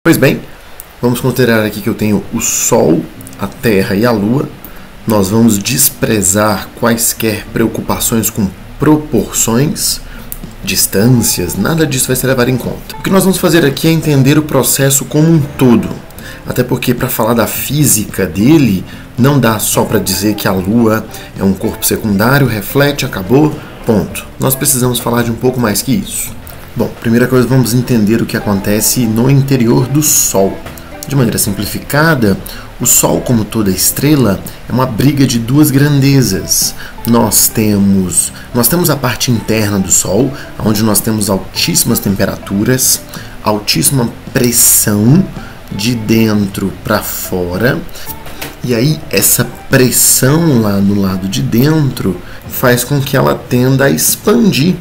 Pois bem, vamos considerar aqui que eu tenho o Sol, a Terra e a Lua. Nós vamos desprezar quaisquer preocupações com proporções, distâncias, nada disso vai ser levado em conta. O que nós vamos fazer aqui é entender o processo como um todo. Até porque para falar da física dele, não dá só para dizer que a Lua é um corpo secundário, reflete, acabou, ponto. Nós precisamos falar de um pouco mais que isso. Bom, primeira coisa, vamos entender o que acontece no interior do Sol. De maneira simplificada, o Sol, como toda estrela, é uma briga de duas grandezas. Nós temos a parte interna do Sol, onde nós temos altíssimas temperaturas, altíssima pressão de dentro para fora. E aí, essa pressão lá no lado de dentro faz com que ela tenda a expandir,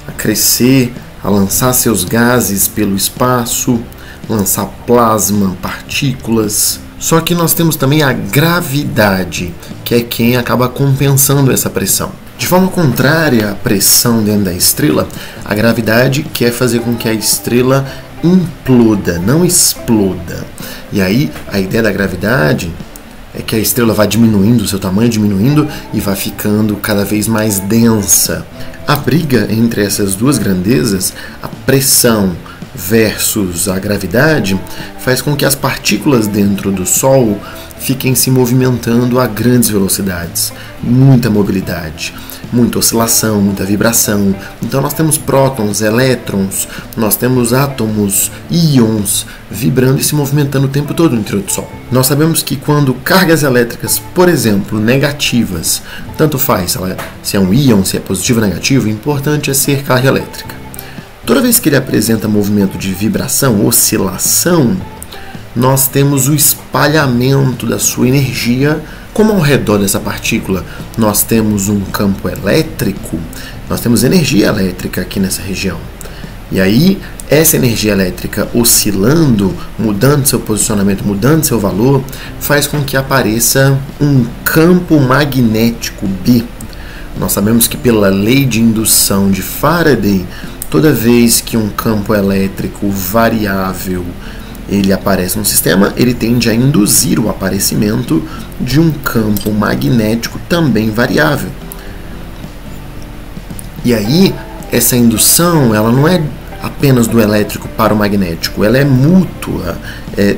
a crescer, a lançar seus gases pelo espaço, lançar plasma, partículas. Só que nós temos também a gravidade, que é quem acaba compensando essa pressão. De forma contrária à pressão dentro da estrela, a gravidade quer fazer com que a estrela imploda, não exploda. E aí, a ideia da gravidade é que a estrela vai diminuindo, o seu tamanho diminuindo e vai ficando cada vez mais densa. A briga entre essas duas grandezas, a pressão versus a gravidade, faz com que as partículas dentro do Sol fiquem se movimentando a grandes velocidades, muita mobilidade, muita oscilação, muita vibração. Então nós temos prótons, elétrons, nós temos átomos, íons vibrando e se movimentando o tempo todo no interior do Sol. Nós sabemos que quando cargas elétricas, por exemplo, negativas, tanto faz se é um íon, se é positivo ou negativo, o importante é ser carga elétrica. Toda vez que ele apresenta movimento de vibração, oscilação, nós temos o espalhamento da sua energia. Como ao redor dessa partícula nós temos um campo elétrico, nós temos energia elétrica aqui nessa região. E aí, essa energia elétrica oscilando, mudando seu posicionamento, mudando seu valor, faz com que apareça um campo magnético B. Nós sabemos que pela lei de indução de Faraday, toda vez que um campo elétrico variável ele aparece no sistema, ele tende a induzir o aparecimento de um campo magnético também variável. E aí, essa indução ela não é apenas do elétrico para o magnético, ela é mútua.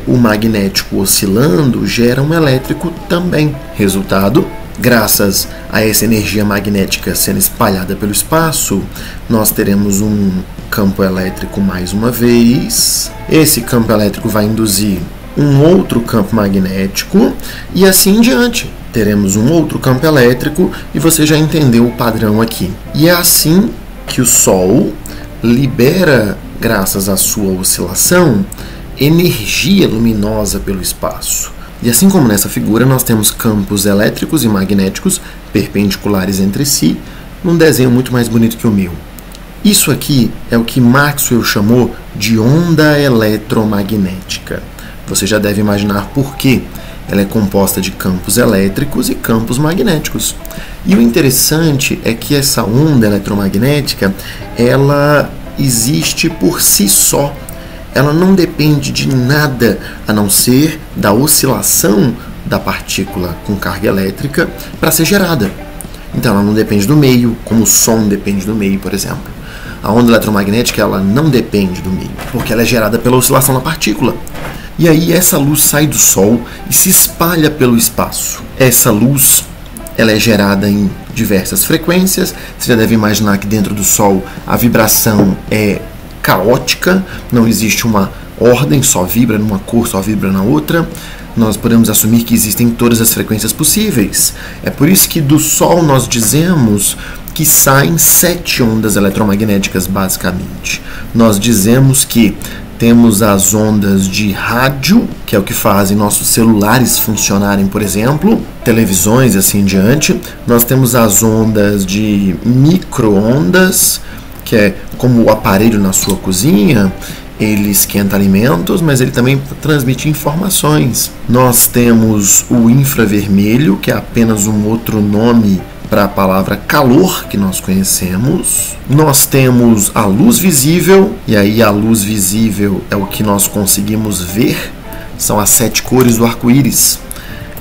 O magnético oscilando gera um elétrico também. Resultado, graças a essa energia magnética sendo espalhada pelo espaço, nós teremos um campo elétrico mais uma vez. Esse campo elétrico vai induzir um outro campo magnético e assim em diante. Teremos um outro campo elétrico e você já entendeu o padrão aqui. E é assim que o Sol libera, graças à sua oscilação, energia luminosa pelo espaço. E assim como nessa figura nós temos campos elétricos e magnéticos perpendiculares entre si, num desenho muito mais bonito que o meu. Isso aqui é o que Maxwell chamou de onda eletromagnética. Você já deve imaginar por quê. Ela é composta de campos elétricos e campos magnéticos. E o interessante é que essa onda eletromagnética, ela existe por si só. Ela não depende de nada a não ser da oscilação da partícula com carga elétrica para ser gerada. Então ela não depende do meio, como o som depende do meio, por exemplo. A onda eletromagnética ela não depende do meio, porque ela é gerada pela oscilação da partícula. E aí essa luz sai do Sol e se espalha pelo espaço. Essa luz ela é gerada em diversas frequências. Você já deve imaginar que dentro do Sol a vibração é caótica, não existe uma ordem, só vibra numa cor, só vibra na outra. Nós podemos assumir que existem todas as frequências possíveis. É por isso que do Sol nós dizemos que saem 7 ondas eletromagnéticas, basicamente. Nós dizemos que temos as ondas de rádio, que é o que fazem nossos celulares funcionarem, por exemplo, televisões e assim em diante. Nós temos as ondas de micro-ondas, que é como o aparelho na sua cozinha. Ele esquenta alimentos, mas ele também transmite informações. Nós temos o infravermelho, que é apenas um outro nome para a palavra calor, que nós conhecemos. Nós temos a luz visível, e aí a luz visível é o que nós conseguimos ver, são as 7 cores do arco-íris.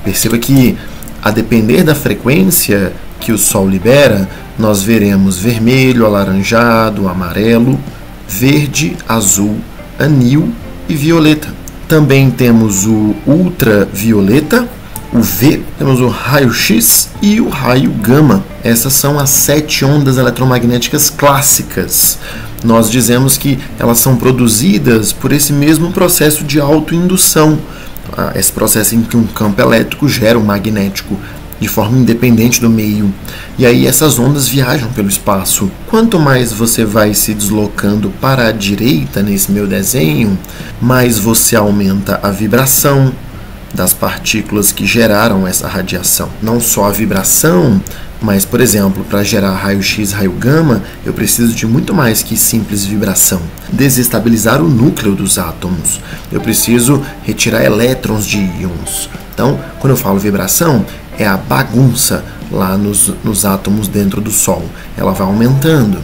Perceba que, a depender da frequência que o Sol libera, nós veremos vermelho, alaranjado, amarelo, verde, azul, anil e violeta. Também temos o ultravioleta, o V, temos o raio-X e o raio gama. Essas são as 7 ondas eletromagnéticas clássicas. Nós dizemos que elas são produzidas por esse mesmo processo de autoindução, esse processo em que um campo elétrico gera um magnético de forma independente do meio. E aí essas ondas viajam pelo espaço. Quanto mais você vai se deslocando para a direita nesse meu desenho, mais você aumenta a vibração das partículas que geraram essa radiação. Não só a vibração, mas, por exemplo, para gerar raio-X, raio gama, eu preciso de muito mais que simples vibração. Desestabilizar o núcleo dos átomos. Eu preciso retirar elétrons de íons. Então, quando eu falo vibração, é a bagunça lá nos átomos dentro do Sol. Ela vai aumentando.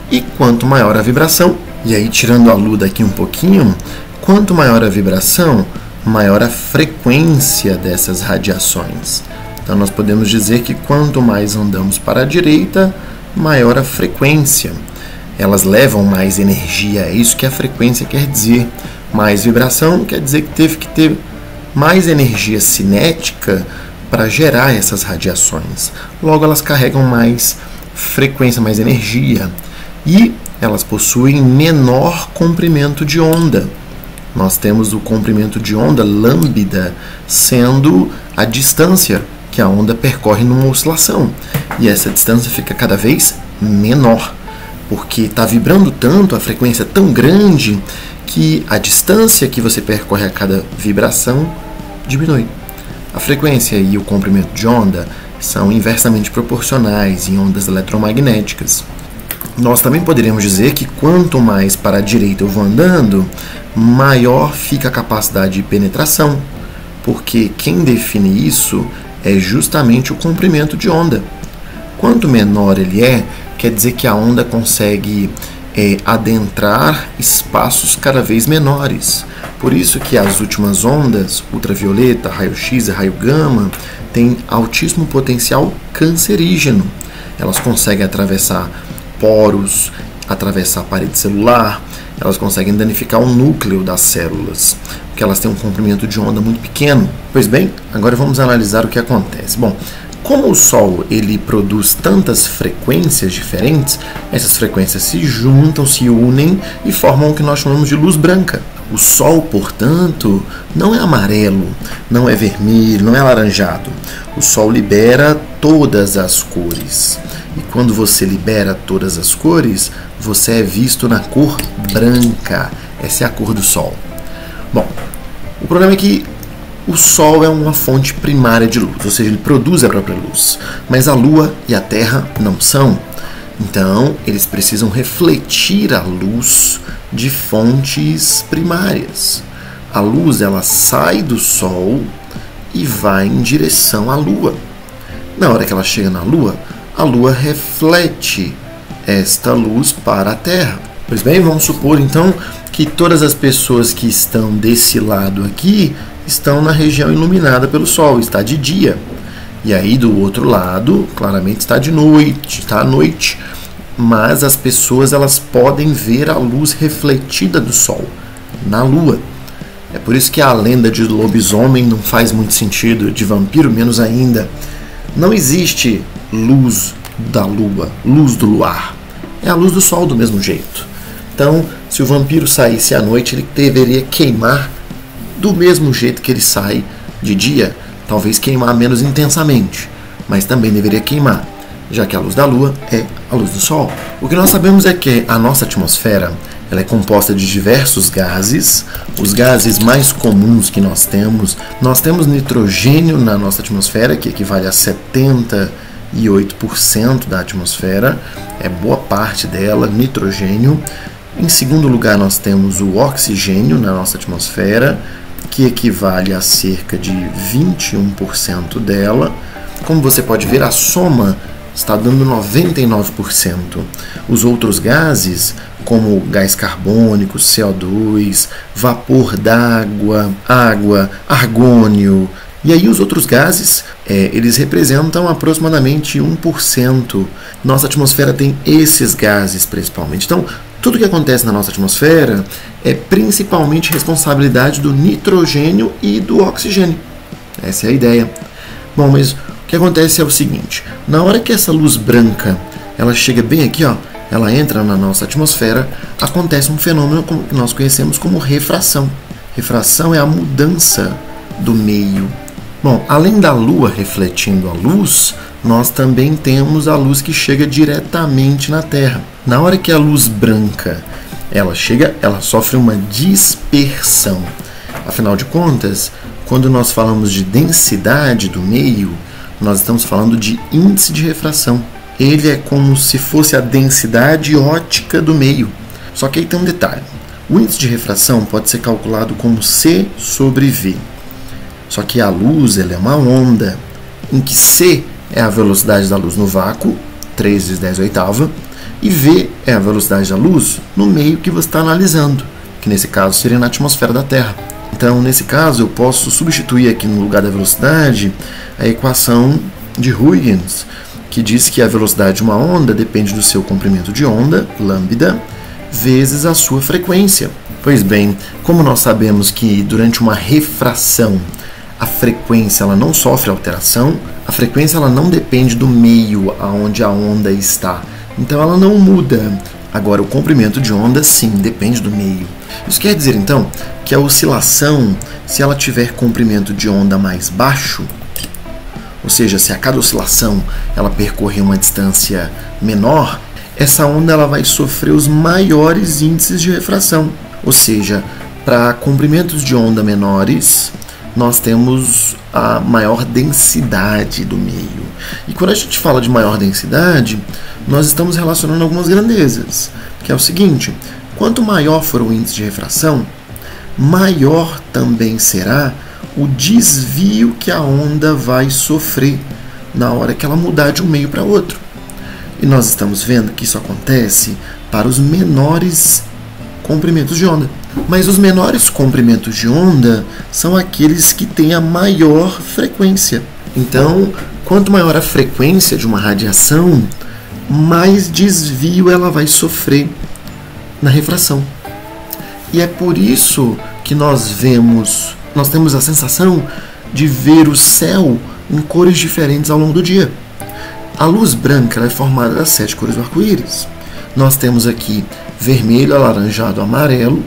E quanto maior a vibração, e aí tirando a Lua daqui um pouquinho, quanto maior a vibração, maior a frequência dessas radiações. Então nós podemos dizer que quanto mais andamos para a direita, maior a frequência. Elas levam mais energia, é isso que a frequência quer dizer. Mais vibração quer dizer que teve que ter mais energia cinética para gerar essas radiações. Logo, elas carregam mais frequência, mais energia. E elas possuem menor comprimento de onda. Nós temos o comprimento de onda lambda sendo a distância que a onda percorre numa oscilação. E essa distância fica cada vez menor, porque está vibrando tanto, a frequência é tão grande, que a distância que você percorre a cada vibração diminui. A frequência e o comprimento de onda são inversamente proporcionais em ondas eletromagnéticas. Nós também poderíamos dizer que quanto mais para a direita eu vou andando, maior fica a capacidade de penetração, porque quem define isso é justamente o comprimento de onda. Quanto menor ele é, quer dizer que a onda consegue adentrar espaços cada vez menores. Por isso que as últimas ondas, ultravioleta, raio-X e raio gama, têm altíssimo potencial cancerígeno. Elas conseguem atravessar poros, atravessar a parede celular, elas conseguem danificar o núcleo das células, porque elas têm um comprimento de onda muito pequeno. Pois bem, agora vamos analisar o que acontece. Bom, como o Sol ele produz tantas frequências diferentes, essas frequências se juntam, se unem e formam o que nós chamamos de luz branca. O Sol, portanto, não é amarelo, não é vermelho, não é alaranjado. O Sol libera todas as cores. E quando você libera todas as cores, você é visto na cor branca. Essa é a cor do Sol. Bom, o problema é que o Sol é uma fonte primária de luz, ou seja, ele produz a própria luz. Mas a Lua e a Terra não são. Então, eles precisam refletir a luz de fontes primárias. A luz, ela sai do Sol e vai em direção à Lua. Na hora que ela chega na Lua, a Lua reflete esta luz para a Terra. Pois bem, vamos supor então que todas as pessoas que estão desse lado aqui estão na região iluminada pelo Sol, está de dia. E aí do outro lado, claramente está de noite, está à noite. Mas as pessoas elas podem ver a luz refletida do Sol na Lua. É por isso que a lenda de lobisomem não faz muito sentido, de vampiro menos ainda. Não existe luz da Lua, luz do luar. É a luz do Sol do mesmo jeito. Então, se o vampiro saísse à noite, ele deveria queimar do mesmo jeito que ele sai de dia. Talvez queimar menos intensamente, mas também deveria queimar, já que a luz da Lua é a luz do Sol. O que nós sabemos é que a nossa atmosfera ela é composta de diversos gases. Os gases mais comuns que nós temos nitrogênio na nossa atmosfera, que equivale a 78% da atmosfera, é boa parte dela, nitrogênio. Em segundo lugar, nós temos o oxigênio na nossa atmosfera, que equivale a cerca de 21% dela. Como você pode ver, a soma está dando 99%. Os outros gases, como gás carbônico, CO2, vapor d'água, água, argônio, e aí os outros gases, eles representam aproximadamente 1%. Nossa atmosfera tem esses gases principalmente. Então, tudo que acontece na nossa atmosfera é principalmente responsabilidade do nitrogênio e do oxigênio. Essa é a ideia. Bom, mas o que acontece é o seguinte: na hora que essa luz branca ela chega bem aqui, ó, ela entra na nossa atmosfera, acontece um fenômeno que nós conhecemos como refração. Refração é a mudança do meio. Bom, além da Lua refletindo a luz, nós também temos a luz que chega diretamente na Terra. Na hora que a luz branca ela chega, ela sofre uma dispersão. Afinal de contas, quando nós falamos de densidade do meio, nós estamos falando de índice de refração. Ele é como se fosse a densidade ótica do meio. Só que aí tem um detalhe. O índice de refração pode ser calculado como C sobre V. Só que a luz ela é uma onda, em que C é a velocidade da luz no vácuo, 3 vezes 10 oitava, e V é a velocidade da luz no meio que você está analisando, que nesse caso seria na atmosfera da Terra. Então, nesse caso, eu posso substituir aqui no lugar da velocidade a equação de Huygens, que diz que a velocidade de uma onda depende do seu comprimento de onda, lambda, vezes a sua frequência. Pois bem, como nós sabemos que durante uma refração a frequência ela não sofre alteração, a frequência ela não depende do meio aonde a onda está, então ela não muda. Agora, o comprimento de onda, sim, depende do meio. Isso quer dizer, então, que a oscilação, se ela tiver comprimento de onda mais baixo, ou seja, se a cada oscilação ela percorrer uma distância menor, essa onda ela vai sofrer os maiores índices de refração. Ou seja, para comprimentos de onda menores, nós temos a maior densidade do meio. E quando a gente fala de maior densidade, nós estamos relacionando algumas grandezas, que é o seguinte: quanto maior for o índice de refração, maior também será o desvio que a onda vai sofrer na hora que ela mudar de um meio para outro. E nós estamos vendo que isso acontece para os menores comprimentos de onda. Mas os menores comprimentos de onda são aqueles que têm a maior frequência. Então, quanto maior a frequência de uma radiação, mais desvio ela vai sofrer na refração. E é por isso que nós temos a sensação de ver o céu em cores diferentes ao longo do dia. A luz branca ela é formada das 7 cores do arco-íris. Nós temos aqui vermelho, alaranjado, amarelo,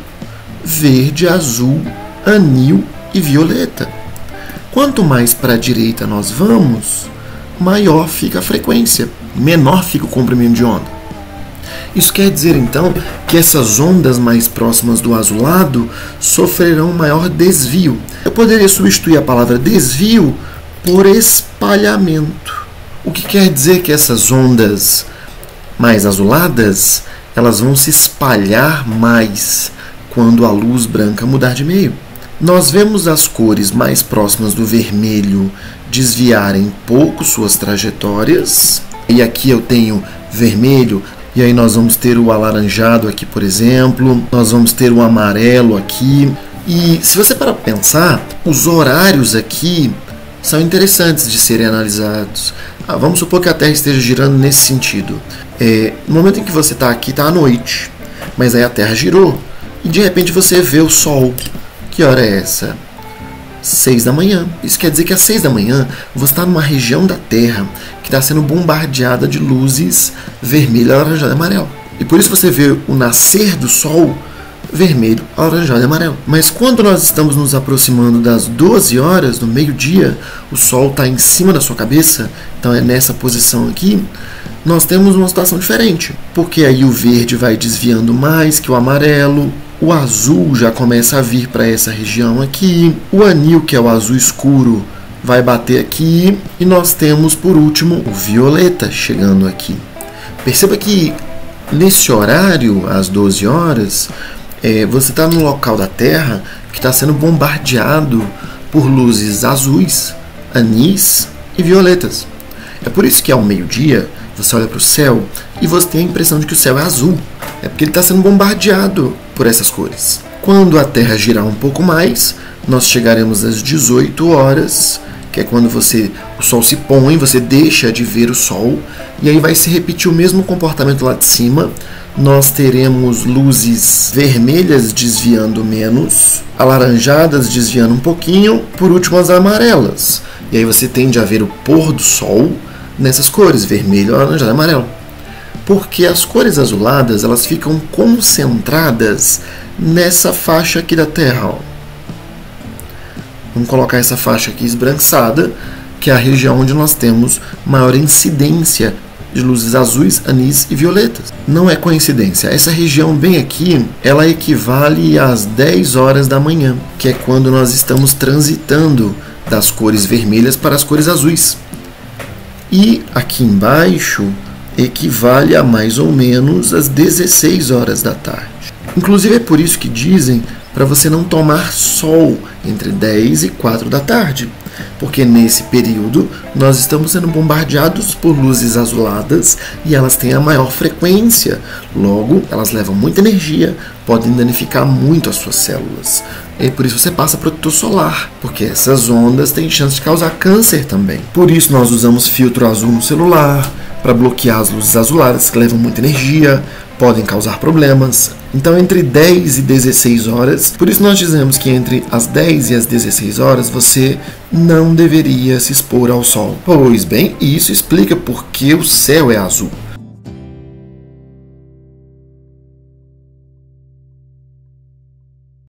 verde, azul, anil e violeta. Quanto mais para a direita nós vamos, maior fica a frequência, menor fica o comprimento de onda. Isso quer dizer, então, que essas ondas mais próximas do azulado sofrerão maior desvio. Eu poderia substituir a palavra desvio por espalhamento. O que quer dizer que essas ondas mais azuladas, elas vão se espalhar mais quando a luz branca mudar de meio. Nós vemos as cores mais próximas do vermelho desviarem pouco suas trajetórias. E aqui eu tenho vermelho, e aí nós vamos ter o alaranjado aqui, por exemplo. Nós vamos ter o amarelo aqui. E se você parar para pensar, os horários aqui são interessantes de serem analisados. Vamos supor que a Terra esteja girando nesse sentido. No momento em que você está aqui, está à noite. Mas aí a Terra girou e de repente você vê o Sol. Que hora é essa? 6 da manhã. Isso quer dizer que às 6 da manhã você está numa região da Terra que está sendo bombardeada de luzes vermelho, alaranjado e amarelo. E por isso você vê o nascer do Sol vermelho, alaranjado e amarelo. Mas quando nós estamos nos aproximando das 12 horas, do meio-dia, o Sol está em cima da sua cabeça, então é nessa posição aqui, nós temos uma situação diferente. Porque aí o verde vai desviando mais que o amarelo, o azul já começa a vir para essa região aqui, o anil, que é o azul escuro, vai bater aqui, e nós temos, por último, o violeta chegando aqui. Perceba que nesse horário, às 12 horas, você está no local da Terra que está sendo bombardeado por luzes azuis, anis e violetas. É por isso que ao meio-dia você olha para o céu e você tem a impressão de que o céu é azul. É porque ele está sendo bombardeado por essas cores. Quando a Terra girar um pouco mais, nós chegaremos às 18 horas, que é quando o Sol se põe, você deixa de ver o Sol, e aí vai se repetir o mesmo comportamento lá de cima. Nós teremos luzes vermelhas desviando menos, alaranjadas desviando um pouquinho, por último as amarelas. E aí você tende a ver o pôr do Sol nessas cores, vermelho, alaranjado e amarelo. Porque as cores azuladas, elas ficam concentradas nessa faixa aqui da Terra. Ó. Vamos colocar essa faixa aqui esbranquiçada, que é a região onde nós temos maior incidência de luzes azuis, anis e violetas. Não é coincidência. Essa região bem aqui, ela equivale às 10 horas da manhã, que é quando nós estamos transitando das cores vermelhas para as cores azuis. E aqui embaixo equivale a mais ou menos às 16 horas da tarde. Inclusive é por isso que dizem para você não tomar sol entre 10 e 4 da tarde, porque nesse período nós estamos sendo bombardeados por luzes azuladas e elas têm a maior frequência, logo elas levam muita energia, podem danificar muito as suas células. E por isso você passa protetor solar, porque essas ondas têm chance de causar câncer também. Por isso nós usamos filtro azul no celular, para bloquear as luzes azuladas que levam muita energia, podem causar problemas. Então entre 10 e 16 horas, por isso nós dizemos que entre as 10 e as 16 horas você não deveria se expor ao sol. Pois bem, isso explica por que o céu é azul.